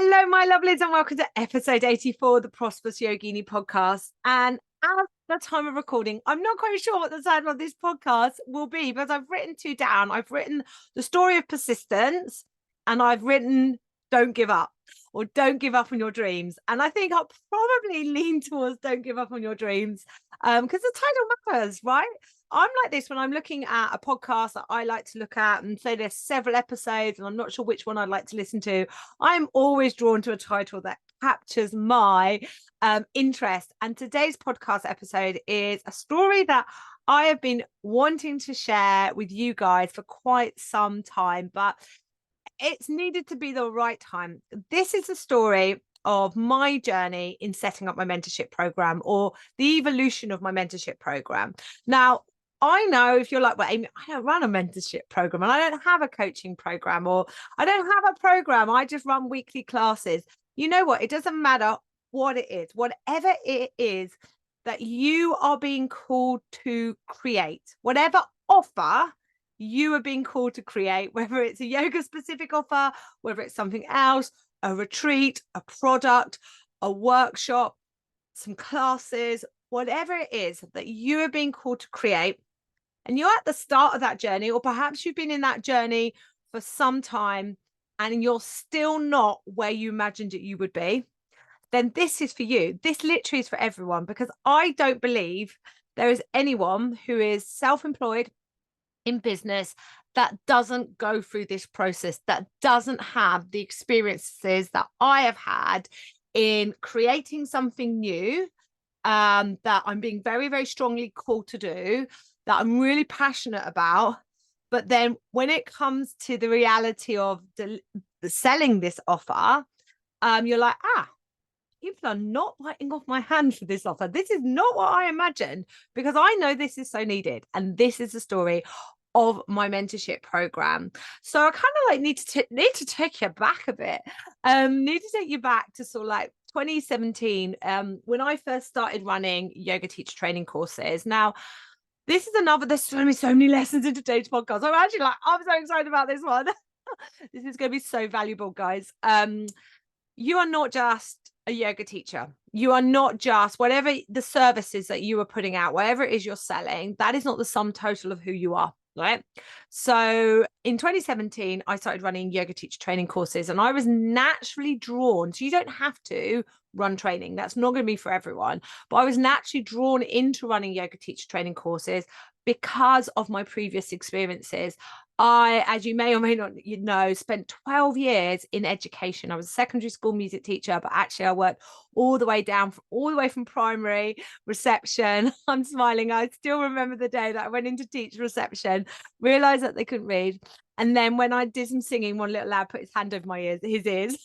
Hello, my lovelies, and welcome to episode 84 of the Prosperous Yogini Podcast. And at the time of recording, I'm not quite sure what the title of this podcast will be, but I've written two down. I've written the story of persistence, and I've written don't give up, or don't give up on your dreams. And I think I'll probably lean towards don't give up on your dreams, because the title matters, right? I'm like this when I'm looking at a podcast that I like to look at, and say there's several episodes and I'm not sure which one I'd like to listen to. I'm always drawn to a title that captures my interest. And today's podcast episode is a story that I have been wanting to share with you guys for quite some time, but it's needed to be the right time. This is a story of my journey in setting up my mentorship program, or the evolution of my mentorship program. Now, I know if you're like, well, Amy, I don't run a mentorship program and I don't have a coaching program, or I don't have a program, I just run weekly classes. You know what? It doesn't matter what it is, whatever it is that you are being called to create, whatever offer you are being called to create, whether it's a yoga specific offer, whether it's something else, a retreat, a product, a workshop, some classes, whatever it is that you are being called to create, and you're at the start of that journey, or perhaps you've been in that journey for some time and you're still not where you imagined that you would be, then this is for you. This literally is for everyone, because I don't believe there is anyone who is self-employed in business that doesn't go through this process, that doesn't have the experiences that I have had in creating something new, that I'm being very, very strongly called to do, that I'm really passionate about. But then when it comes to the reality of selling this offer, you're like, people are not biting off my hand for this offer. This is not what I imagined, because I know this is so needed. And this is the story of my mentorship program. So I kind of like need to take you back a bit. Need to take you back to sort of like 2017, when I first started running yoga teacher training courses. Now, this is there's going to be so many lessons in today's podcast. I'm so excited about this one. This is going to be so valuable, guys. You are not just a yoga teacher. You are not just whatever the services that you are putting out, whatever it is you're selling, that is not the sum total of who you are, right? So in 2017, I started running yoga teacher training courses, and I was naturally drawn. So you don't have to run training. That's not going to be for everyone. But I was naturally drawn into running yoga teacher training courses because of my previous experiences. I, as you may or may not know, spent 12 years in education. I was a secondary school music teacher, but actually I worked all the way from primary reception. I'm smiling. I still remember the day that I went into teach reception, realized that they couldn't read. And then when I did some singing, one little lad put his hand over his ears.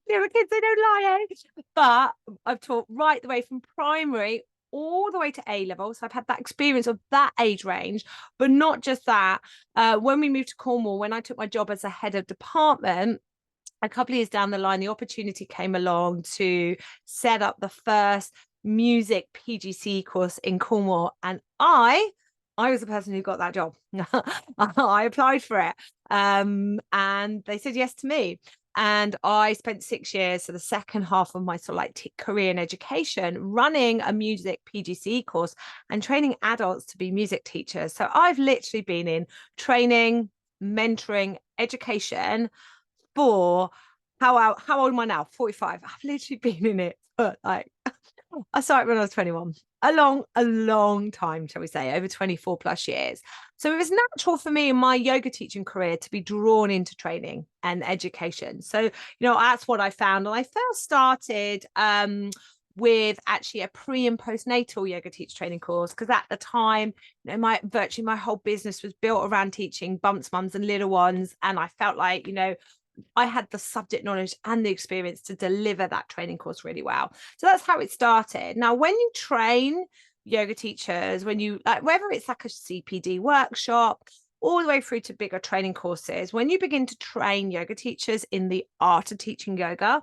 Little kids, they don't lie, eh? But I've taught right the way from primary all the way to A level. So I've had that experience of that age range. But not just that. When we moved to Cornwall, when I took my job as a head of department, a couple of years down the line, the opportunity came along to set up the first music PGCE course in Cornwall. And I was the person who got that job. I applied for it. And they said yes to me. And I spent 6 years, so the second half of my sort of like career in education, running a music PGCE course and training adults to be music teachers. So I've literally been in training, mentoring, education for how old am I now? 45. I've literally been in it for like I started when I was 21. A long time, shall we say, over 24 plus years. So it was natural for me in my yoga teaching career to be drawn into training and education. So, that's what I found. And I first started with actually a pre and postnatal yoga teacher training course, because at the time, virtually my whole business was built around teaching bumps, mums and little ones. And I felt like, I had the subject knowledge and the experience to deliver that training course really well. So that's how it started. Now, when you train yoga teachers, when you whether it's like a CPD workshop all the way through to bigger training courses, when you begin to train yoga teachers in the art of teaching yoga,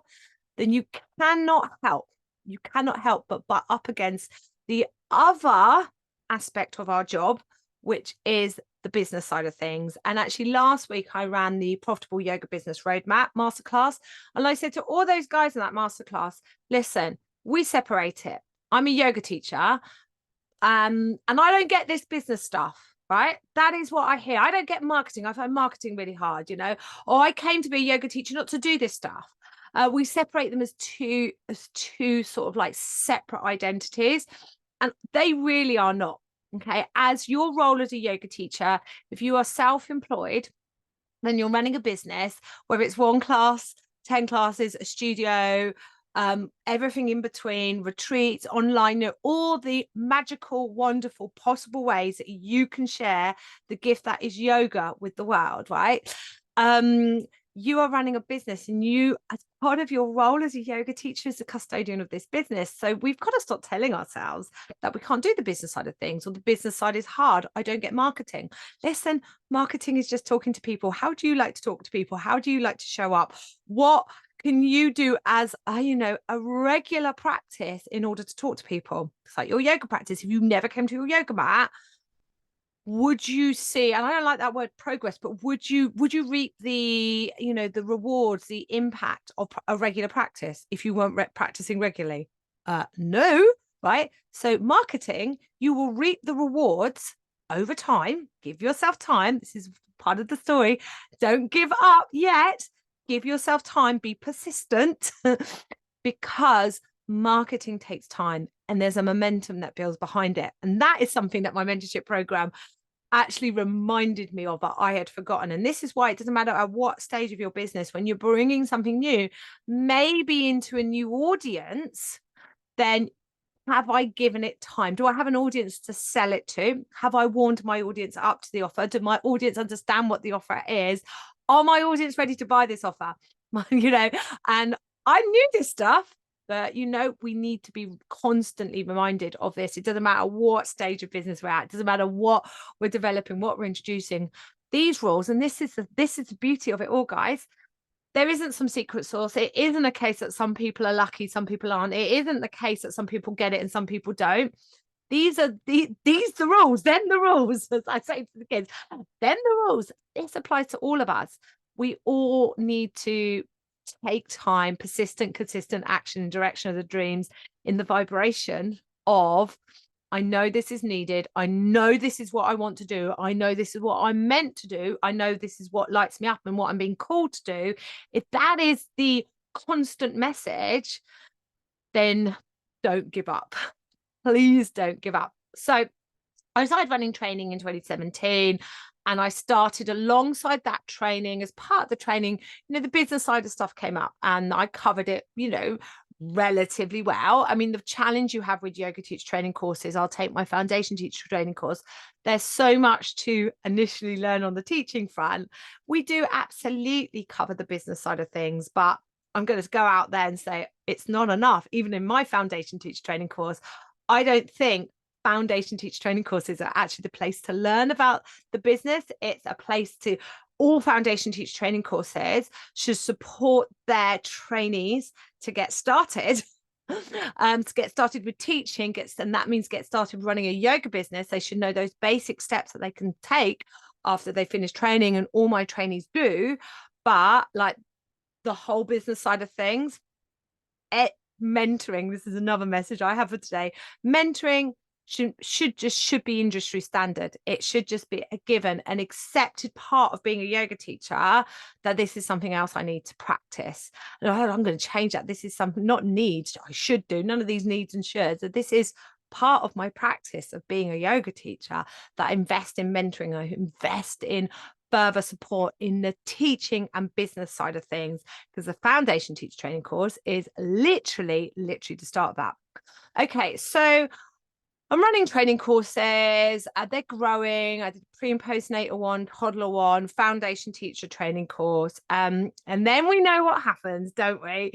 then you cannot help but butt up against the other aspect of our job, which is the business side of things. And actually last week I ran the Profitable Yoga Business Roadmap Masterclass. And I said to all those guys in that masterclass, listen, we separate it. I'm a yoga teacher, and I don't get this business stuff, right? That is what I hear. I don't get marketing. I find marketing really hard, or I came to be a yoga teacher not to do this stuff. We separate them as two sort of like separate identities, and they really are not. Okay, as your role as a yoga teacher, if you are self-employed, then you're running a business, whether it's one class, 10 classes, a studio, everything in between, retreats, online, all the magical, wonderful, possible ways that you can share the gift that is yoga with the world, right? You are running a business, and you, as part of your role as a yoga teacher, is the custodian of this business. So we've got to stop telling ourselves that we can't do the business side of things, or the business side is hard. I don't get marketing. Listen, marketing is just talking to people. How do you like to talk to people? How do you like to show up? What can you do as a regular practice in order to talk to people? It's like your yoga practice. If you never came to your yoga mat, would you see, and I don't like that word progress, but would you reap the rewards, the impact of a regular practice if you weren't practicing regularly? No, right? So marketing, you will reap the rewards over time. Give yourself time. This is part of the story. Don't give up yet. Give yourself time, be persistent, because marketing takes time and there's a momentum that builds behind it. And that is something that my mentorship program actually reminded me of, that I had forgotten. And this is why it doesn't matter at what stage of your business, when you're bringing something new, maybe into a new audience, then have I given it time? Do I have an audience to sell it to? Have I warmed my audience up to the offer? Do my audience understand what the offer is? Are my audience ready to buy this offer? And I knew this stuff, but we need to be constantly reminded of this. It doesn't matter what stage of business we're at. It doesn't matter what we're developing, what we're introducing. These rules, and this is the beauty of it all, guys. There isn't some secret sauce. It isn't a case that some people are lucky, some people aren't. It isn't the case that some people get it and some people don't. These are the rules, then the rules, as I say to the kids, then the rules. This applies to all of us. We all need to take time, persistent, consistent action in direction of the dreams, in the vibration of, I know this is needed. I know this is what I want to do. I know this is what I'm meant to do. I know this is what lights me up and what I'm being called to do. If that is the constant message, then don't give up. Please don't give up. So I started running training in 2017, and I started alongside that training. As part of the training, the business side of stuff came up, and I covered it, relatively well. I mean, the challenge you have with yoga teacher training courses, I'll take my foundation teacher training course. There's so much to initially learn on the teaching front. We do absolutely cover the business side of things, but I'm going to go out there and say it's not enough. Even in my foundation teacher training course, I don't think foundation teacher training courses are actually the place to learn about the business. It's a place to, all foundation teacher training courses should support their trainees to get started, to get started with teaching, and that means get started running a yoga business. They should know those basic steps that they can take after they finish training, and all my trainees do. Be the whole business side of things, mentoring, this is another message I have for today. Mentoring should be industry standard. It should just be a given, an accepted part of being a yoga teacher, that this is something else I need to practice. And I'm going to change that. This is something, not needs, I should do, none of these needs and shoulds. That this is part of my practice of being a yoga teacher, that I invest in mentoring, I invest in further support in the teaching and business side of things, because the foundation teacher training course is literally the start of that. Okay, so I'm running training courses. They're growing. I did pre and postnatal one, toddler one, foundation teacher training course. And then we know what happens, don't we?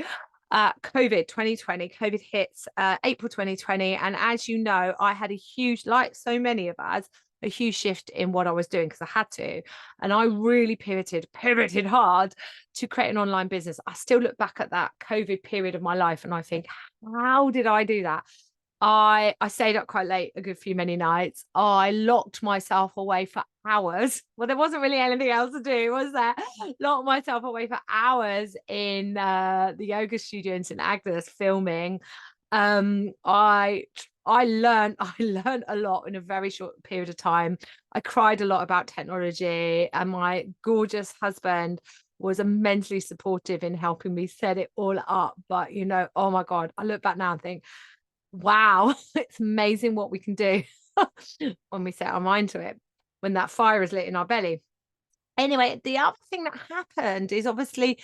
COVID 2020, COVID hits April 2020. And as you know, I had a huge, like so many of us, a huge shift in what I was doing, because I had to. And I really pivoted hard to create an online business. I still look back at that COVID period of my life and I think, how did I do that? I stayed up quite late a good few many nights. I locked myself away for hours. Well, there wasn't really anything else to do, was there? Locked myself away for hours in the yoga studio in St. Agnes filming. I learned I learned a lot in a very short period of time. I cried a lot about technology, and my gorgeous husband was immensely supportive in helping me set it all up. But oh my God, I look back now and think, wow, it's amazing what we can do when we set our mind to it, when that fire is lit in our belly. Anyway, the other thing that happened is obviously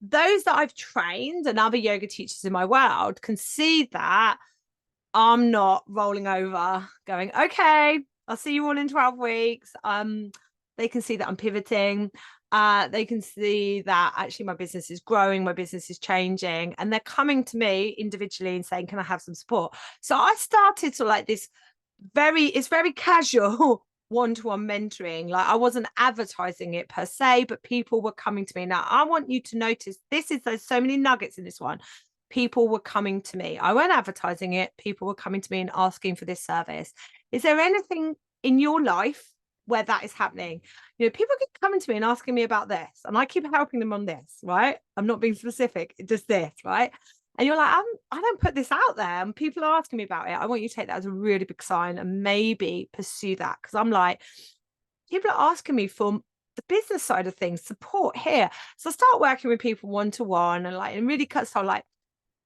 those that I've trained and other yoga teachers in my world can see that I'm not rolling over going, okay, I'll see you all in 12 weeks. They can see that I'm pivoting. They can see that actually my business is growing, my business is changing, and they're coming to me individually and saying, can I have some support? So I started to like this it's very casual one-to-one mentoring. Like I wasn't advertising it per se, but people were coming to me. Now I want you to notice there's so many nuggets in this one. People were coming to me. I weren't advertising it. People were coming to me and asking for this service. Is there anything in your life where that is happening? People keep coming to me and asking me about this, and I keep helping them on this, right? I'm not being specific, just this, right? And you're like, I don't put this out there, and people are asking me about it. I want you to take that as a really big sign and maybe pursue that, because I'm like, people are asking me for the business side of things, support here. So I start working with people one-to-one and like, and really cut so like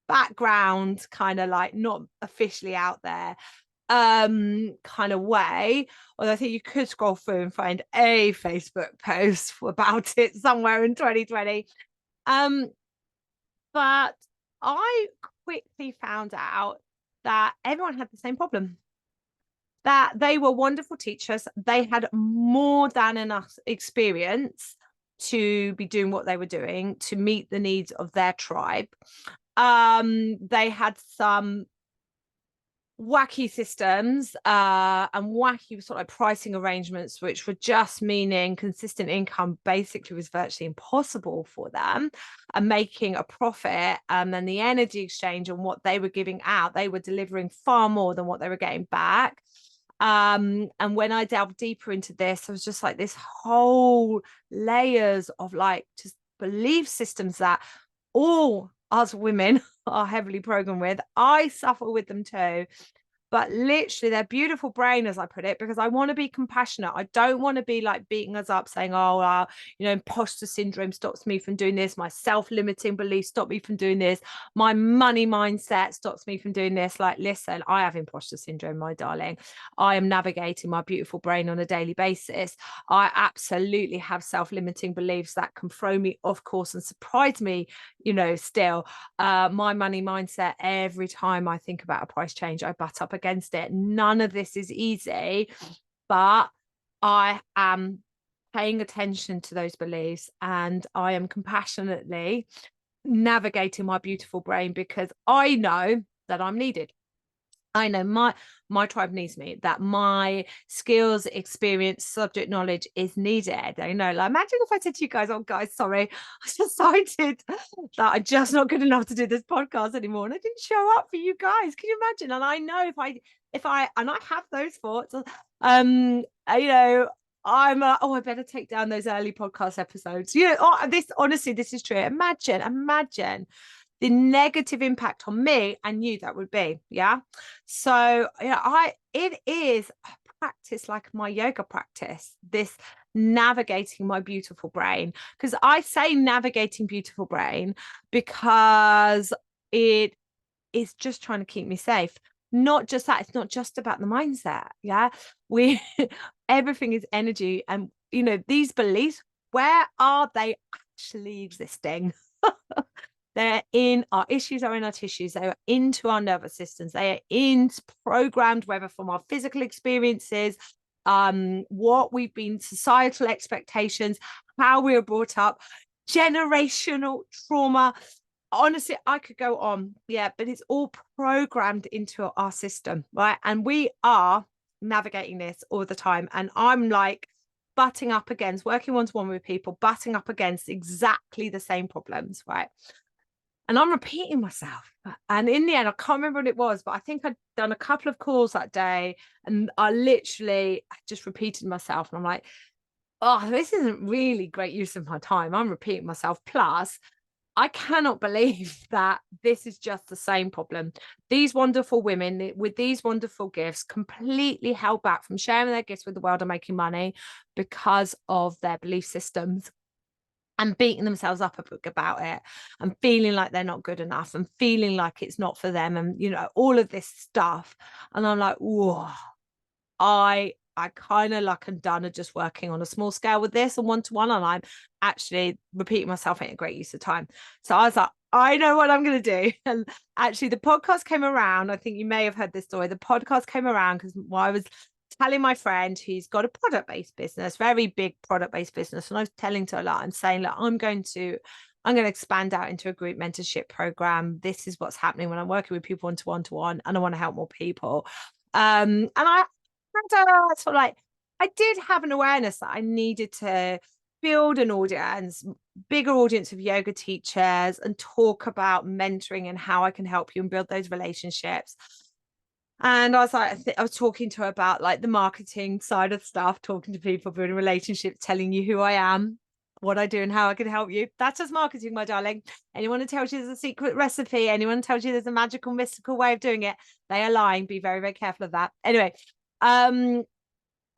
background, kind of like not officially out there kind of way. Although I think you could scroll through and find a Facebook post about it somewhere in 2020. But I quickly found out that everyone had the same problem, that they were wonderful teachers. They had more than enough experience to be doing what they were doing to meet the needs of their tribe. They had some wacky systems and wacky sort of like pricing arrangements, which were just meaning consistent income basically was virtually impossible for them, and making a profit. And then the energy exchange on what they were giving out, they were delivering far more than what they were getting back. And when I delved deeper into this, I was just like this whole layers of like just belief systems that all us women are heavily programmed with. I suffer with them too. But literally, their beautiful brain, as I put it, because I want to be compassionate. I don't want to be like beating us up saying, oh, imposter syndrome stops me from doing this. My self-limiting beliefs stop me from doing this. My money mindset stops me from doing this. Like, listen, I have imposter syndrome, my darling. I am navigating my beautiful brain on a daily basis. I absolutely have self-limiting beliefs that can throw me off course and surprise me, still. My money mindset, every time I think about a price change, I butt up against it. None of this is easy, but I am paying attention to those beliefs, and I am compassionately navigating my beautiful brain, because I know that I'm needed. I know my tribe needs me, that my skills, experience, subject knowledge is needed. I know, like, imagine if I said to you guys, oh guys, sorry, I decided that I'm just not good enough to do this podcast anymore, and I didn't show up for you guys. Can you imagine? And I know if I and I have those thoughts, I'm I better take down those early podcast episodes. This honestly, this is true. Imagine the negative impact on me and you that would be. Yeah. So it is a practice like my yoga practice, this navigating my beautiful brain. Because I say navigating beautiful brain because it is just trying to keep me safe. Not just that, it's not just about the mindset. Yeah. Everything is energy. And these beliefs, where are they actually existing? They're in our issues, are in our tissues. They are into our nervous systems. They are programmed, whether from our physical experiences, what we've been, societal expectations, how we were brought up, generational trauma. Honestly, I could go on. Yeah, but it's all programmed into our system, right? And we are navigating this all the time. And I'm like butting up against, working one-to-one with people, butting up against exactly the same problems, right? And I'm repeating myself. And in the end, I can't remember what it was, but I think I'd done a couple of calls that day. And I literally just repeated myself. And I'm like, oh, this isn't really great use of my time. I'm repeating myself. Plus, I cannot believe that this is just the same problem. These wonderful women with these wonderful gifts completely held back from sharing their gifts with the world and making money because of their belief systems, and beating themselves up about it, and feeling like they're not good enough, and feeling like it's not for them, and all of this stuff. And I'm like, whoa, I kind of like am done of just working on a small scale with this and one-to-one, and I'm actually repeating myself ain't a great use of time. So I was like, I know what I'm going to do. And actually the podcast came around. I think you may have heard this story. The podcast came around because I was telling my friend who's got a product-based business, very big product-based business. And I was telling to her, like, I'm saying, look, I'm going to expand out into a group mentorship program. This is what's happening when I'm working with people one-to-one, and I want to help more people. And I sort of like, I did have an awareness that I needed to build an audience, bigger audience of yoga teachers, and talk about mentoring and how I can help you and build those relationships. And I was like, I was talking to her about like the marketing side of stuff, talking to people, building relationships, telling you who I am, what I do, and how I can help you. That's just marketing, my darling. Anyone who tells you there's a secret recipe, anyone who tells you there's a magical, mystical way of doing it, they are lying. Be very, very careful of that. Anyway, and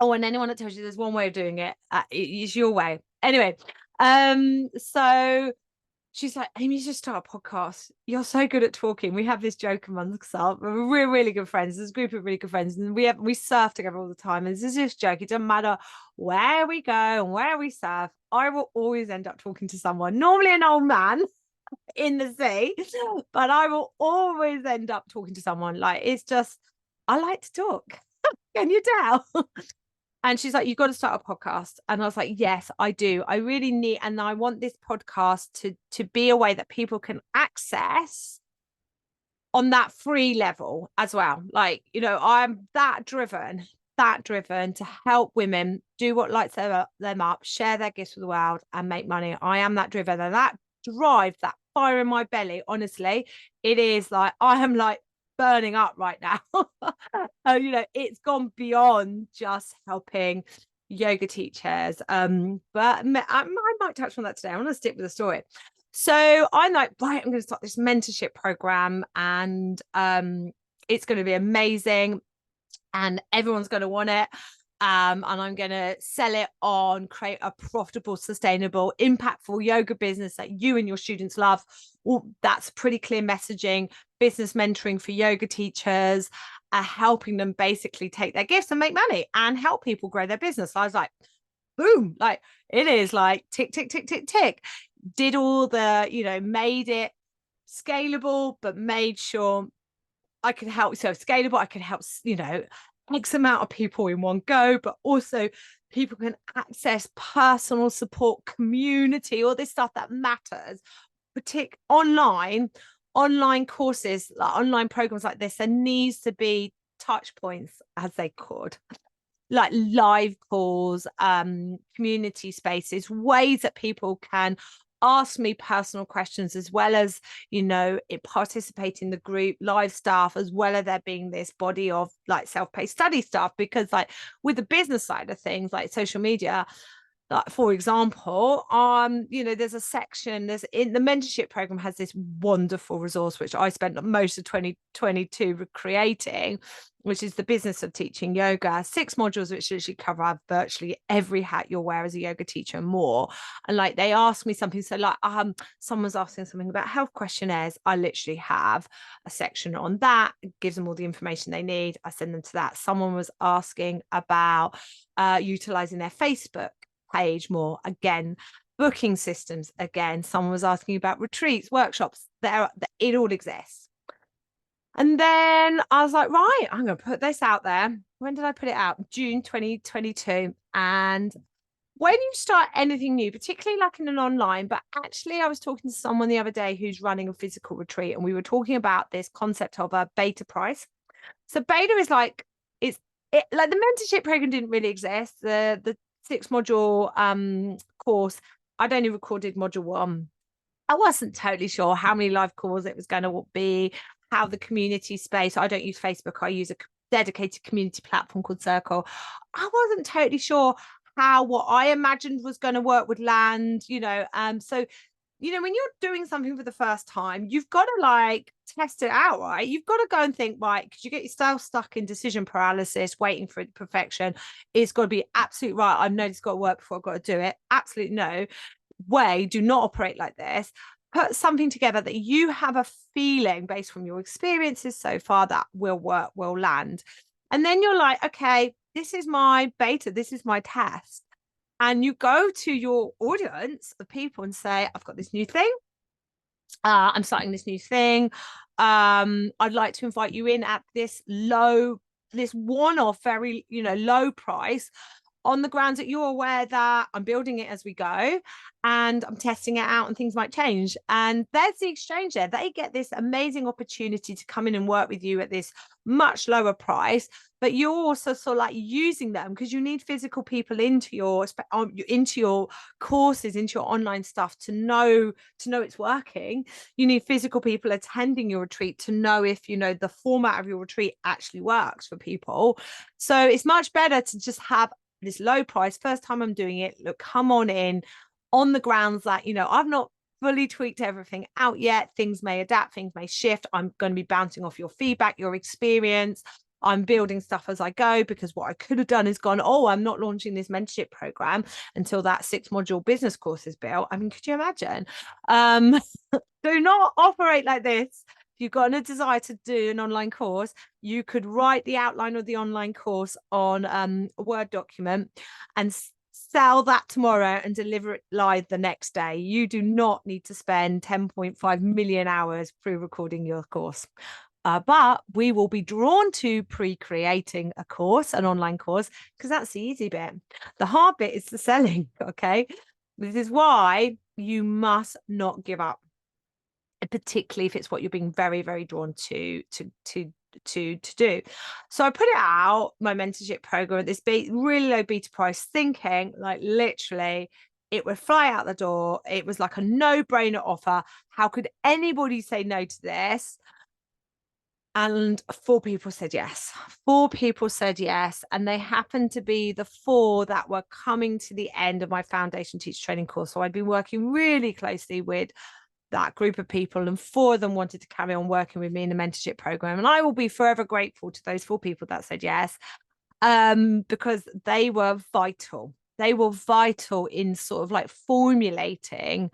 anyone that tells you there's one way of doing it, it's your way. Anyway, so she's like, Amy, you should start a podcast. You're so good at talking. We have this joke amongst us. We're really good friends. There's a group of really good friends, and we surf together all the time. And this is this joke. It doesn't matter where we go and where we surf, I will always end up talking to someone, normally an old man in the sea, but I will always end up talking to someone. Like, it's just, I like to talk. Can you tell? And she's like, you've got to start a podcast. And I was like, yes, I do. I really need, and I want this podcast to be a way that people can access on that free level as well. Like, I'm that driven to help women do what lights them up, share their gifts with the world, and make money. I am that driven, and that drive, that fire in my belly, honestly, it is like, I am like burning up right now. It's gone beyond just helping yoga teachers. But I might touch on that today. I want to stick with the story. So I'm like, right, I'm going to start this mentorship program, and it's going to be amazing, and everyone's going to want it. And I'm going to sell it on, create a profitable, sustainable, impactful yoga business that you and your students love. Well, that's pretty clear messaging, business mentoring for yoga teachers, helping them basically take their gifts and make money and help people grow their business. So I was like, boom, like it is like tick, tick, tick, tick, tick. Did all the, made it scalable, but made sure I could help. So scalable, I could help, X amount of people in one go, but also people can access personal support, community, all this stuff that matters, particularly online courses, like online programs like this. There needs to be touch points, as they called, like live calls, community spaces, ways that people can ask me personal questions, as well as participate in the group live stuff, as well as there being this body of like self-paced study stuff. Because like with the business side of things, like social media, like for example, there's a section, there's in the mentorship program has this wonderful resource which I spent most of 2022 creating, which is the business of teaching yoga, 6 modules which literally cover virtually every hat you'll wear as a yoga teacher and more. And like they asked me something, so like someone's asking something about health questionnaires, I literally have a section on that. It gives them all the information they need, I send them to that. Someone was asking about utilizing their Facebook page more, again, booking systems, again, someone was asking about retreats, workshops, it all exists. And then I was like, right, I'm going to put this out there. When did I put it out? June 2022. And when you start anything new, particularly like in an online, but actually I was talking to someone the other day who's running a physical retreat, and we were talking about this concept of a beta price. So beta is like, like the mentorship program didn't really exist. The 6 module course, I'd only recorded module 1. I wasn't totally sure how many live calls it was going to be, how the community space. I don't use Facebook. I use a dedicated community platform called Circle. I wasn't totally sure how what I imagined was going to work would land, So, when you're doing something for the first time, you've got to like test it out, right? You've got to go and think, right, because you get yourself stuck in decision paralysis, waiting for perfection. It's got to be absolutely right. I know it's got to work before I've got to do it. Absolutely no way. Do not operate like this. Put something together that you have a feeling based from your experiences so far that will work, will land. And then you're like, okay, this is my beta, this is my test. And you go to your audience of people and say, I've got this new thing. I'm starting this new thing. I'd like to invite you in at this one-off, very, low price, on the grounds that you're aware that I'm building it as we go and I'm testing it out and things might change. And there's the exchange there. They get this amazing opportunity to come in and work with you at this much lower price, but you're also sort of like using them because you need physical people into your courses, into your online stuff to know it's working. You need physical people attending your retreat to know if, the format of your retreat actually works for people. So it's much better to just have this low price. First time I'm doing it, look, come on the grounds that I've not fully tweaked everything out yet. Things may adapt, things may shift. I'm going to be bouncing off your feedback, your experience. I'm building stuff as I go, because what I could have done is gone, oh, I'm not launching this mentorship program until that 6-module business course is built. I mean, could you imagine? Do not operate like this. If you've got a desire to do an online course, you could write the outline of the online course on a Word document and sell that tomorrow and deliver it live the next day. You do not need to spend 10.5 million hours pre-recording your course. But we will be drawn to pre-creating a course, an online course, because that's the easy bit. The hard bit is the selling, okay? This is why you must not give up, particularly if it's what you're being very, very drawn to do. So I put it out, my mentorship program, at this really low beta price, thinking like literally it would fly out the door. It was like a no-brainer offer. How could anybody say no to this? And 4 people said yes. 4 people said yes. And they happened to be the 4 that were coming to the end of my foundation teacher training course. So I'd been working really closely with that group of people, and 4 of them wanted to carry on working with me in the mentorship program. And I will be forever grateful to those 4 people that said yes, because they were vital. They were vital in sort of like formulating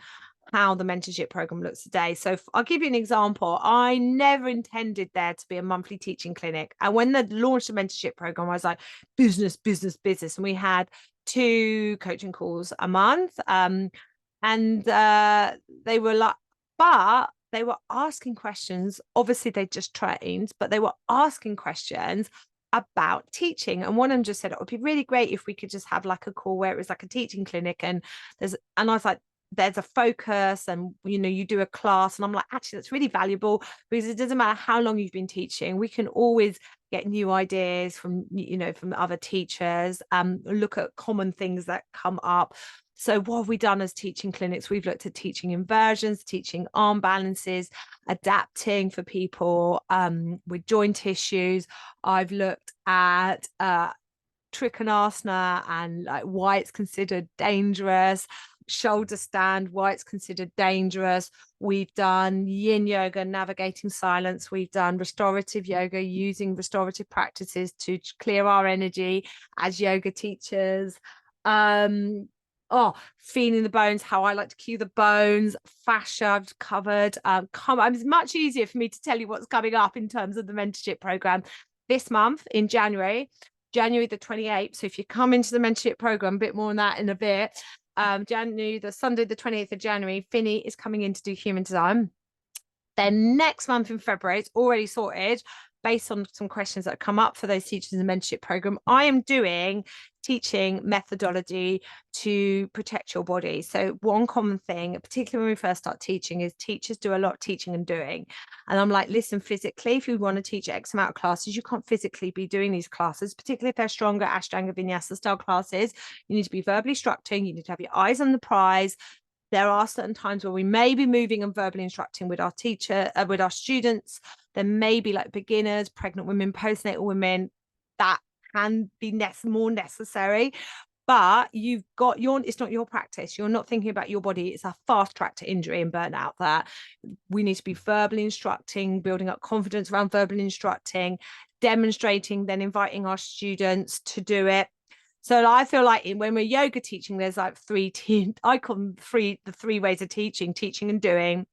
how the mentorship program looks today. So I'll give you an example. I never intended there to be a monthly teaching clinic. And when they launched the mentorship program, I was like, business, business, business. And we had 2 coaching calls a month. And they were like, but they were asking questions. Obviously, they just trained, but they were asking questions about teaching. And one of them just said, it would be really great if we could just have like a call where it was like a teaching clinic. And I was like, there's a focus and, you do a class. And I'm like, actually, that's really valuable, because it doesn't matter how long you've been teaching. We can always get new ideas from other teachers, look at common things that come up. So what have we done as teaching clinics? We've looked at teaching inversions, teaching arm balances, adapting for people with joint issues. I've looked at Trikonasana and like why it's considered dangerous, shoulder stand, why it's considered dangerous. We've done yin yoga, navigating silence. We've done restorative yoga, using restorative practices to clear our energy as yoga teachers. Feeling the bones, how I like to cue the bones, fascia I've covered. It's much easier for me to tell you what's coming up in terms of the mentorship program this month in January the 28th. So if you come into the mentorship program, a bit more on that in a bit. Sunday the 28th of January, Finny is coming in to do human design. Then next month in February, it's already sorted based on some questions that come up for those teachers in the mentorship program. I am doing teaching methodology to protect your body. So one common thing, particularly when we first start teaching, is teachers do a lot of teaching and doing. And I'm like, listen, physically, if you want to teach X amount of classes, you can't physically be doing these classes, particularly if they're stronger Ashtanga Vinyasa style classes. You need to be verbally structuring. You need to have your eyes on the prize. There are certain times where we may be moving and verbally instructing with our teacher, with our students. There may be like beginners, pregnant women, postnatal women. That can be more necessary. But it's not your practice. You're not thinking about your body. It's a fast track to injury and burnout. That we need to be verbally instructing, building up confidence around verbally instructing, demonstrating, then inviting our students to do it. So I feel like when we're yoga teaching, there's like I call them the three ways of teaching and doing,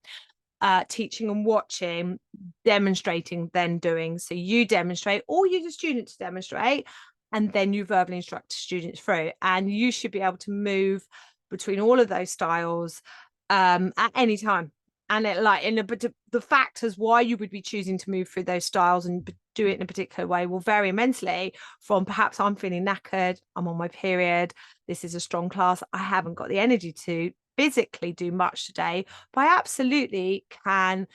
teaching and watching, demonstrating, then doing. So you demonstrate, or you the student to demonstrate, and then you verbally instruct students through. And you should be able to move between all of those styles at any time. And the factors why you would be choosing to move through those styles and do it in a particular way will vary immensely from perhaps I'm feeling knackered, I'm on my period, this is a strong class, I haven't got the energy to physically do much today, but I absolutely can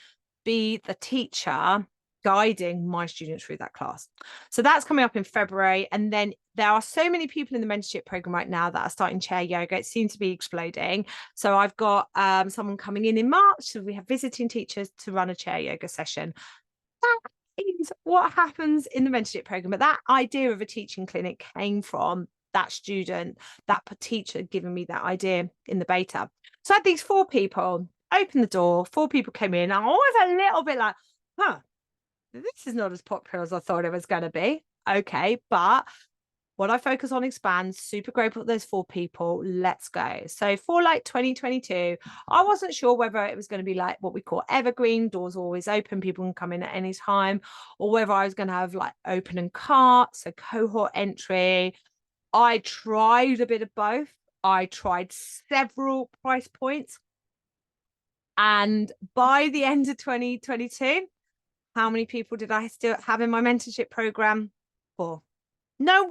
be the teacher guiding my students through that class. So that's coming up in February. And then there are so many people in the mentorship program right now that are starting chair yoga. It seems to be exploding. So I've got someone coming in March. So we have visiting teachers to run a chair yoga session. That is what happens in the mentorship program. But that idea of a teaching clinic came from that student, that teacher giving me that idea in the beta. So I had these 4 people open the door, 4 people came in. I'm always a little bit like, this is not as popular as I thought it was going to be. Okay, but what I focus on expands. Super grateful for those 4 people. Let's go. So for like 2022, I wasn't sure whether it was going to be like what we call evergreen, doors always open, people can come in at any time, or whether I was going to have like open and cart, so cohort entry. I tried a bit of both. I tried several price points. And by the end of 2022, how many people did I still have in my mentorship program? 4. No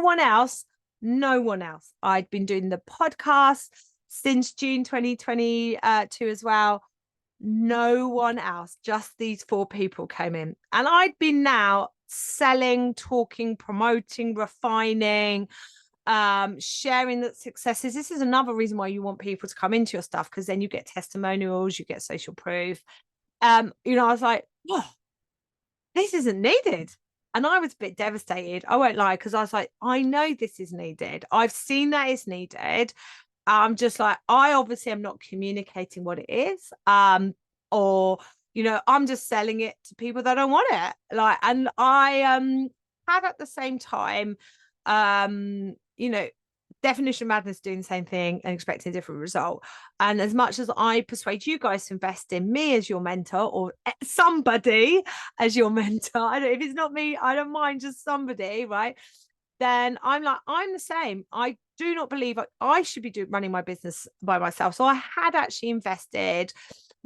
one else. I'd been doing the podcast since June 2022 as well. No one else. Just these 4 people came in. And I'd been now selling, talking, promoting, refining, sharing the successes. This is another reason why you want people to come into your stuff, because then you get testimonials, you get social proof. I was like, oh, this isn't needed. And I was a bit devastated. I won't lie, because I was like, I know this is needed. I've seen that it's needed. I'm just like, I obviously am not communicating what it is. Or, I'm just selling it to people that don't want it. Like, and I had at the same time, definition of madness doing the same thing and expecting a different result. And as much as I persuade you guys to invest in me as your mentor, or somebody as your mentor, if it's not me, I don't mind, just somebody, right? Then I'm the same. I do not believe I should be running my business by myself. So I had actually invested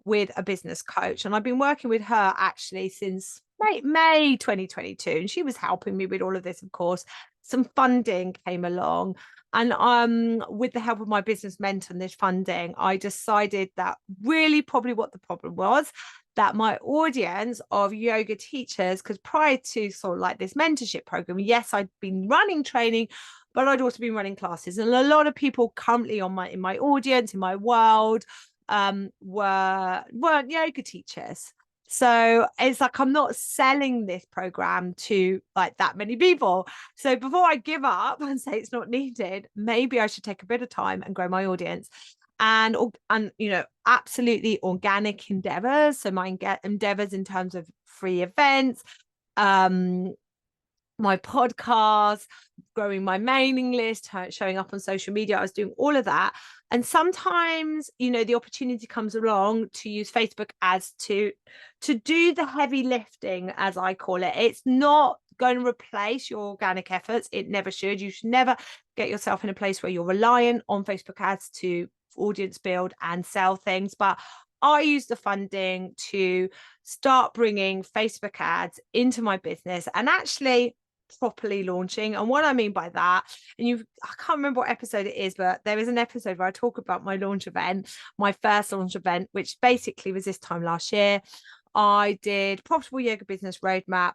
with a business coach, and I've been working with her actually since May 2022, and she was helping me with all of this. Of course, some funding came along, and with the help of my business mentor and this funding, I decided that really probably what the problem was, that my audience of yoga teachers, because prior to sort of like this mentorship program, yes, I'd been running training, but I'd also been running classes, and a lot of people currently in my audience, in my world, weren't yoga teachers. So it's like, I'm not selling this program to like that many people. So before I give up and say it's not needed, maybe I should take a bit of time and grow my audience. And absolutely organic endeavors. So my endeavors in terms of free events, my podcast, growing my mailing list, showing up on social media. I was doing all of that. And sometimes, the opportunity comes along to use Facebook ads to do the heavy lifting, as I call it. It's not going to replace your organic efforts. It never should. You should never get yourself in a place where you're reliant on Facebook ads to audience build and sell things. But I use the funding to start bringing Facebook ads into my business and actually properly launching. And what I mean by that, and I can't remember what episode it is, but there is an episode where I talk about my launch event, my first launch event, which basically was this time last year. I did Profitable Yoga Business Roadmap.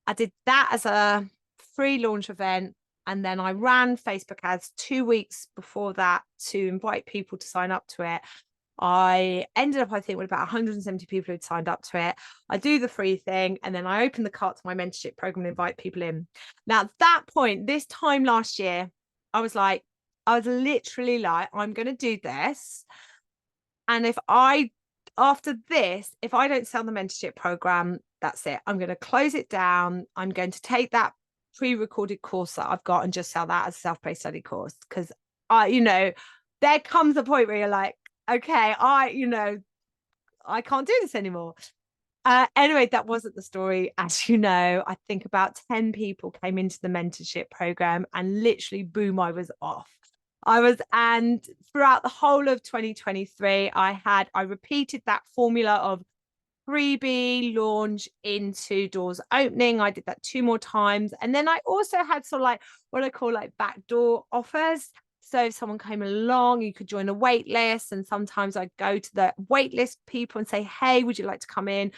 I did that as a free launch event. And then I ran Facebook ads 2 weeks before that to invite people to sign up to it. I ended up, I think, with about 170 people who'd signed up to it. I do the free thing, and then I open the cart to my mentorship program and invite people in. Now, at that point, this time last year, I was literally like, I'm going to do this. And after this, if I don't sell the mentorship program, that's it. I'm going to close it down. I'm going to take that pre-recorded course that I've got and just sell that as a self-paced study course. Because there comes a point where you're like, okay, I can't do this anymore. Anyway, that wasn't the story. As you know, I think about 10 people came into the mentorship program and literally, boom, I was off. And throughout the whole of 2023, I repeated that formula of freebie launch into doors opening. I did that 2 more times. And then I also had sort of like what I call like backdoor offers. So if someone came along, you could join a wait list. And sometimes I'd go to the wait list people and say, hey, would you like to come in?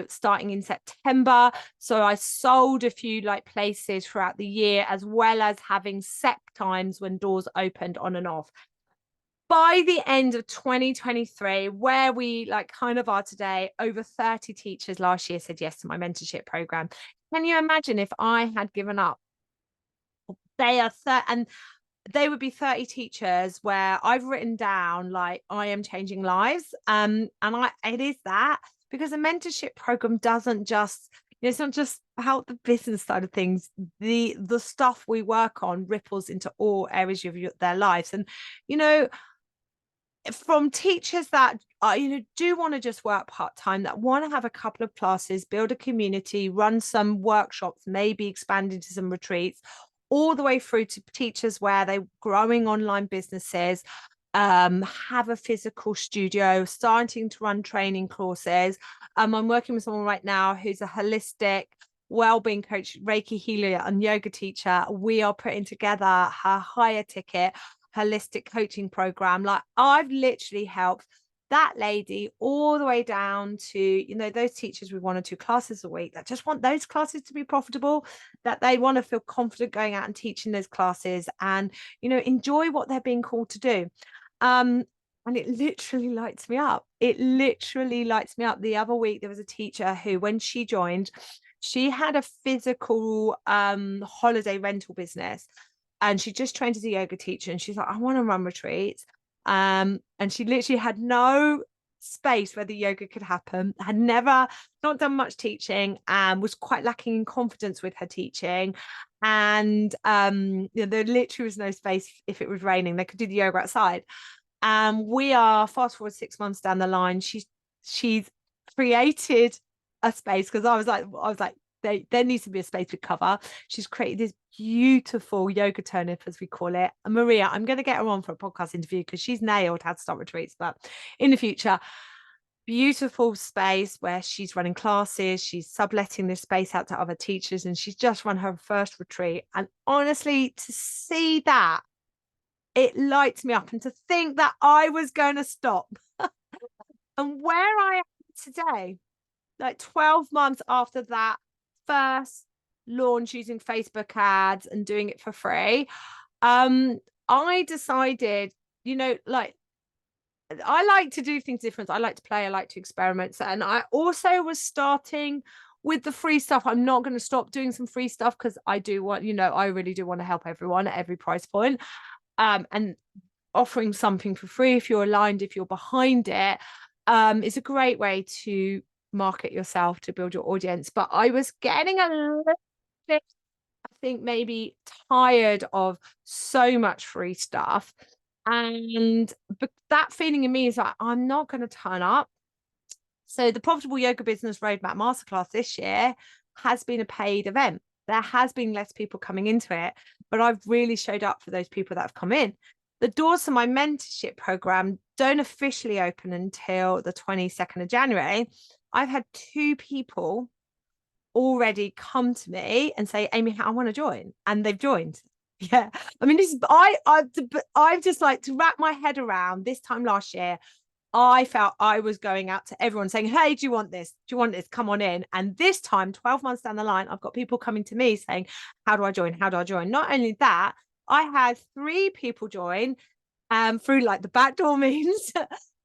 Starting in September. So I sold a few like places throughout the year, as well as having set times when doors opened on and off. By the end of 2023, where we like kind of are today, over 30 teachers last year said yes to my mentorship program. Can you imagine if I had given up? And they would be 30 teachers where I've written down like I am changing lives. It is that, because a mentorship program doesn't just, it's not just about the business side of things. The stuff we work on ripples into all areas of their lives. And from teachers that do want to just work part-time, that want to have a couple of classes, build a community, run some workshops, maybe expand into some retreats, all the way through to teachers where they're growing online businesses, have a physical studio, starting to run training courses. I'm working with someone right now who's a holistic wellbeing coach, Reiki healer and yoga teacher. We are putting together her higher ticket holistic coaching program. Like, I've literally helped that lady all the way down to those teachers with 1 or 2 classes a week that just want those classes to be profitable, that they want to feel confident going out and teaching those classes and enjoy what they're being called to do. And it literally lights me up. It literally lights me up. The other week there was a teacher who, when she joined, she had a physical holiday rental business. And she just trained as a yoga teacher, and she's like, I want to run retreats. And she literally had no space where the yoga could happen, had never not done much teaching, and was quite lacking in confidence with her teaching. And there literally was no space. If it was raining, they could do the yoga outside. We are fast forward 6 months down the line. She's created a space, because I was like, there needs to be a space with cover. She's created this beautiful yoga turnip, as we call it. And Maria, I'm going to get her on for a podcast interview because she's nailed how to start retreats. But in the future, beautiful space where she's running classes. She's subletting this space out to other teachers, and she's just run her first retreat. And honestly, to see that, it lights me up. And to think that I was going to stop and where I am today, like 12 months after that first launch using Facebook ads and doing it for free, I decided, like, I like to do things different. I like to play, I like to experiment. And I also was starting with the free stuff. I'm not going to stop doing some free stuff, because I do want, I really do want to help everyone at every price point. And offering something for free, if you're aligned, if you're behind it, is a great way to market yourself, to build your audience. But I was getting a little bit, I think, maybe tired of so much free stuff. But that feeling in me is like, I'm not going to turn up. So the Profitable Yoga Business Roadmap Masterclass this year has been a paid event. There has been less people coming into it, but I've really showed up for those people that have come in. The doors to my mentorship program don't officially open until the 22nd of January. I've had 2 people already come to me and say, Amy, I want to join. And they've joined. Yeah. I mean, I've just like to wrap my head around this time last year. I felt I was going out to everyone saying, hey, do you want this? Do you want this? Come on in. And this time, 12 months down the line, I've got people coming to me saying, how do I join? How do I join? Not only that, I had 3 people join through like the backdoor means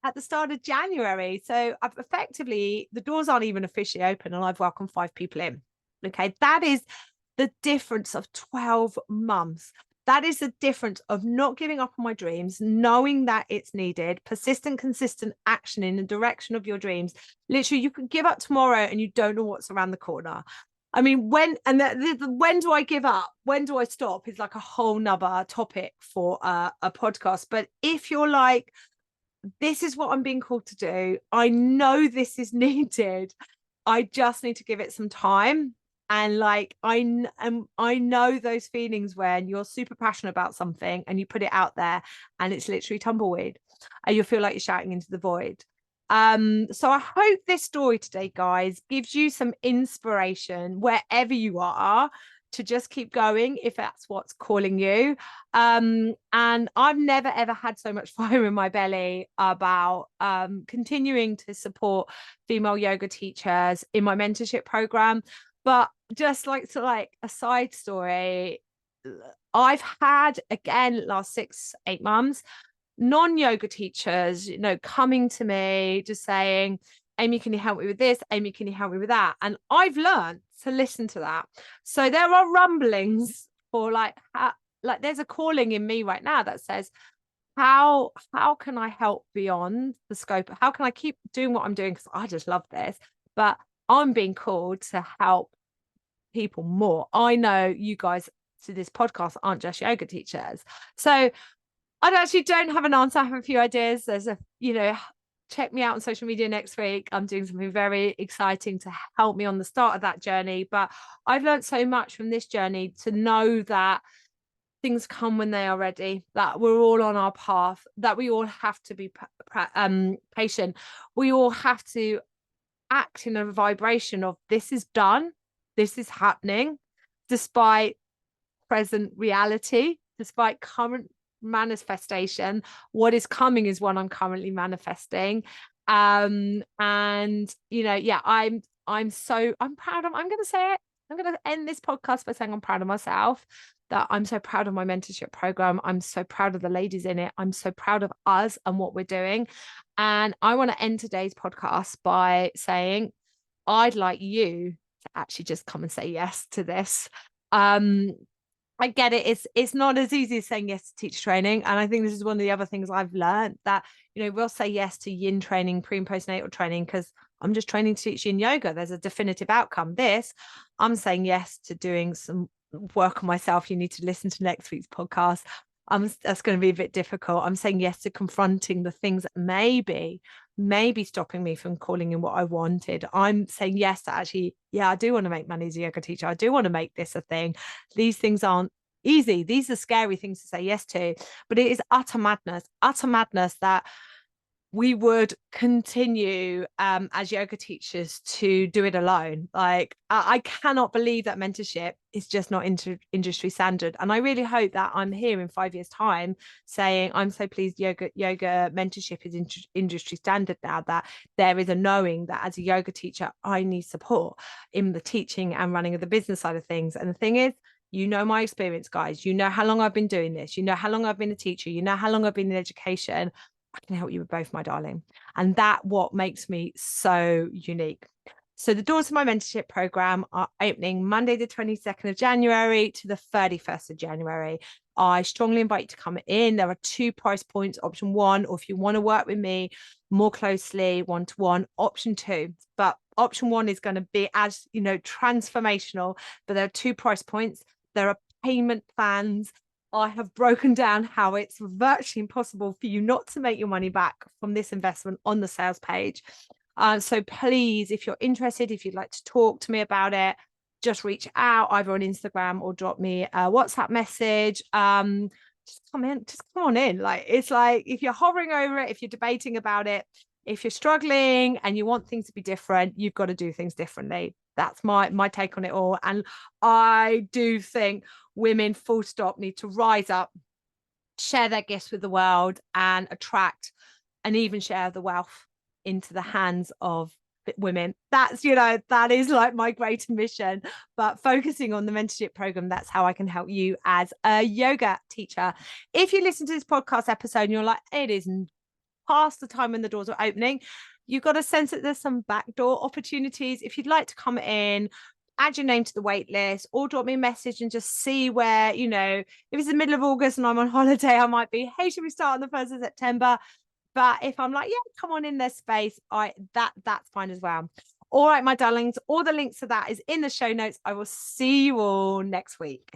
at the start of January. So I've effectively, the doors aren't even officially open and I've welcomed 5 people in. Okay. That is the difference of 12 months. That is the difference of not giving up on my dreams, knowing that it's needed, persistent, consistent action in the direction of your dreams. Literally, you could give up tomorrow and you don't know what's around the corner. I mean, when do I give up? When do I stop? Is like a whole nother topic for a podcast. But if you're like, this is what I'm being called to do, I know this is needed, I just need to give it some time. And like, I know those feelings when you're super passionate about something and you put it out there and it's literally tumbleweed and you feel like you're shouting into the void. So I hope this story today, guys, gives you some inspiration wherever you are to just keep going if that's what's calling you. And I've never ever had so much fire in my belly about continuing to support female yoga teachers in my mentorship program. But just like a side story, I've had, again, last 6-8 months, non-yoga teachers, coming to me just saying, Amy, can you help me with this? Amy, can you help me with that? And I've learned to listen to that. So there are rumblings for like there's a calling in me right now that says, how can I help beyond the scope? How can I keep doing what I'm doing? Because I just love this. But I'm being called to help people more. I know you guys to this podcast aren't just yoga teachers. So I actually don't have an answer. I have a few ideas. There's check me out on social media next week. I'm doing something very exciting to help me on the start of that journey. But I've learned so much from this journey to know that things come when they are ready, that we're all on our path, that we all have to be patient. We all have to act in a vibration of this is done, this is happening, despite present reality, despite current manifestation. What is coming is what I'm currently manifesting. And I'm proud of, I'm going to say it, I'm going to end this podcast by saying I'm proud of myself, that I'm so proud of my mentorship program. I'm so proud of the ladies in it. I'm so proud of us and what we're doing. And I want to end today's podcast by saying, I'd like you to actually just come and say yes to this. I get it. It's not as easy as saying yes to teacher training. And I think this is one of the other things I've learned, that, we'll say yes to yin training, pre and postnatal training, because I'm just training to teach yin yoga. There's a definitive outcome. I'm saying yes to doing some work on myself. You need to listen to next week's podcast. That's going to be a bit difficult. I'm saying yes to confronting the things that maybe stopping me from calling in what I wanted. I'm saying yes to actually, I do want to make money as a yoga teacher. I do want to make this a thing. These things aren't easy. These are scary things to say yes to, but it is utter madness that we would continue as yoga teachers to do it alone. Like, I cannot believe that mentorship is just not industry standard. And I really hope that I'm here in 5 years' time saying, I'm so pleased yoga mentorship is industry standard now, that there is a knowing that as a yoga teacher, I need support in the teaching and running of the business side of things. And the thing is, my experience, guys, how long I've been doing this, how long I've been a teacher, how long I've been in education. I can help you with both, my darling. And that's what makes me so unique. So the doors of my mentorship program are opening Monday, the 22nd of January to the 31st of January. I strongly invite you to come in. There are 2 price points, option 1, or if you want to work with me more closely, 1-to-1, option 2. But option 1 is going to be as, transformational, but there are 2 price points. There are payment plans. I have broken down how it's virtually impossible for you not to make your money back from this investment on the sales page. So please, if you're interested, if you'd like to talk to me about it, just reach out either on Instagram or drop me a WhatsApp message. Just come on in. Like, it's like, if you're hovering over it, if you're debating about it, if you're struggling and you want things to be different, you've got to do things differently. That's my take on it all. And I do think women, full stop, need to rise up, share their gifts with the world, and attract and even share the wealth into the hands of women. That's, you know, that is like my greater mission. But focusing on the mentorship program, that's how I can help you as a yoga teacher. If you listen to this podcast episode and you're like, it is past the time when the doors are opening, you've got a sense that there's some backdoor opportunities. If you'd like to come in, add your name to the wait list, or drop me a message and just see where, you know, if it's the middle of August and I'm on holiday, I might be, hey, should we start on the 1st of September? But if I'm like, yeah, come on in, their space, that's fine as well. All right, my darlings, all the links to that is in the show notes. I will see you all next week.